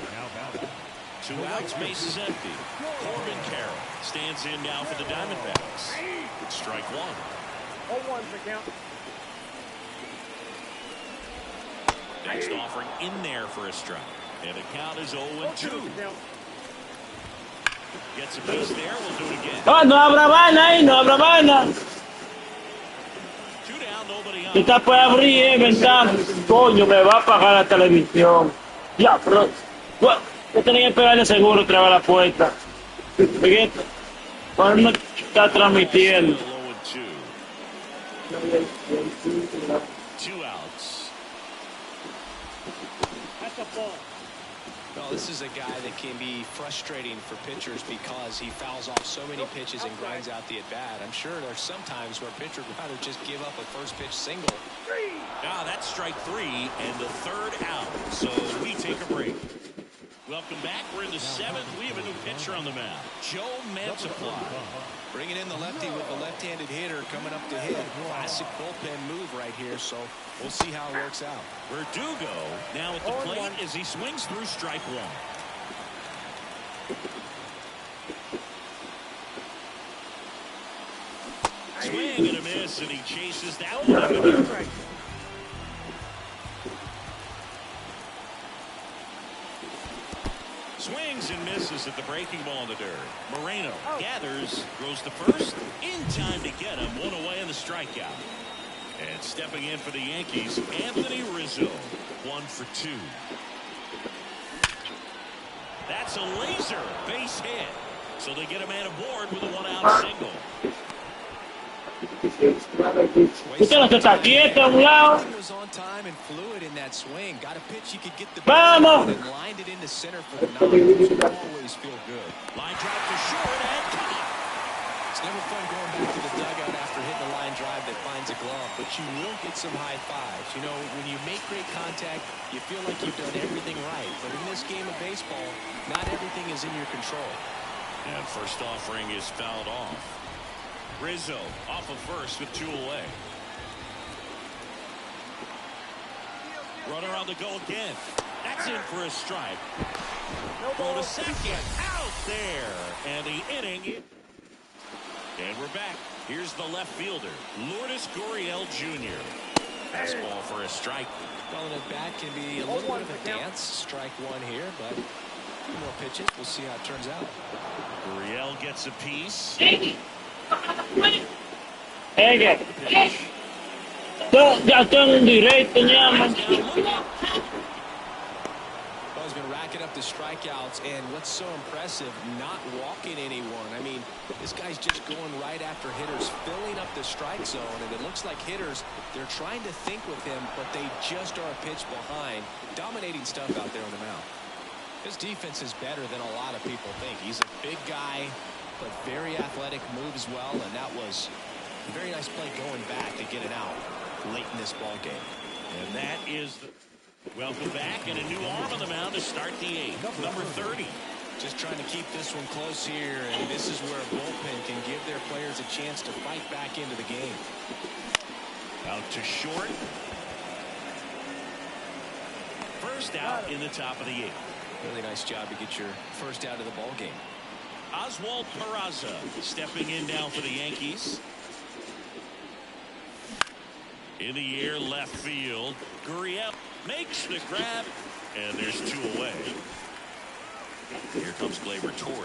2 outs, base is empty. Corbin Carroll stands in now for the Diamondbacks. Strike 1. 0-1 the count. Next offering in there for a strike. And the count is 0-2. Gets a piece there, we'll do it again. Oh, no habrá vaina ahí, no habrá vaina. 2 down, nobody on. Esta puede abrir, ventana. Coño, me va a apagar la televisión. Ya, pero... Bueno, yo tenía que pegarle seguro otra vez a la puerta. Porque no está transmitiendo. 2 outs. That's a ball. Well, this is a guy that can be frustrating for pitchers because he fouls off so many pitches and grinds out the at-bat. I'm sure there's some times where a pitcher would rather just give up a first pitch single. Now that's strike 3 and the 3rd out. So we take a break. Welcome back. We're in the 7th. We have a new pitcher on the mound. Joe Mantiply. Bringing in the lefty with the left-handed hitter coming up to hit. Classic bullpen move right here, so we'll see how it works out. Verdugo now at the plate as he swings through strike 1. Swing and a miss, and he chases that one. Swings and misses at the breaking ball in the dirt. Moreno gathers, throws to first, in time to get him. 1 away in the strikeout. And stepping in for the Yankees, Anthony Rizzo. 1 for 2. That's a laser base hit. So they get a man aboard with a 1-out single. Usted no se está quieto a un lado. Was on time and fluid in that swing. Got a pitch you could get the Vamos. and lined it into center for the nod. Always feel good. Line drive to short and caught. It's never fun going back to the dugout after hitting a line drive that finds a glove, but you will get some high fives. You know, when you make great contact, you feel like you've done everything right. But in this game of baseball, not everything is in your control. And first offering is fouled off. Rizzo off of first with 2 away. Runner on the go again. That's in for a strike. Go to second. Out there. And the inning. And we're back. Here's the left fielder, Lourdes Gurriel Jr. Fastball for a strike. Well, an at-bat can be a little bit of a dance. Strike 1 here, but a few more pitches. We'll see how it turns out. Gurriel gets a piece. Ya estoy en directo, llama. Well, he's been racking up the strikeouts, and what's so impressive, not walking anyone. I mean, this guy's just going right after hitters, filling up the strike zone, and it looks like hitters, they're trying to think with him, but they just are a pitch behind. Dominating stuff out there on the mound. His defense is better than a lot of people think. He's a big guy, but very athletic, moves well, and that was a very nice play going back to get it out late in this ball game. And that is the welcome back, and a new arm on the mound to start the 8th. Number 30. Just trying to keep this one close here, and this is where a bullpen can give their players a chance to fight back into the game. Out to short. First out in the top of the 8th. Really nice job to get your first out of the ball game. Oswald Peraza stepping in now for the Yankees. In the air, left field. Gurriel makes the grab, and there's 2 away. Here comes Gleyber Torres.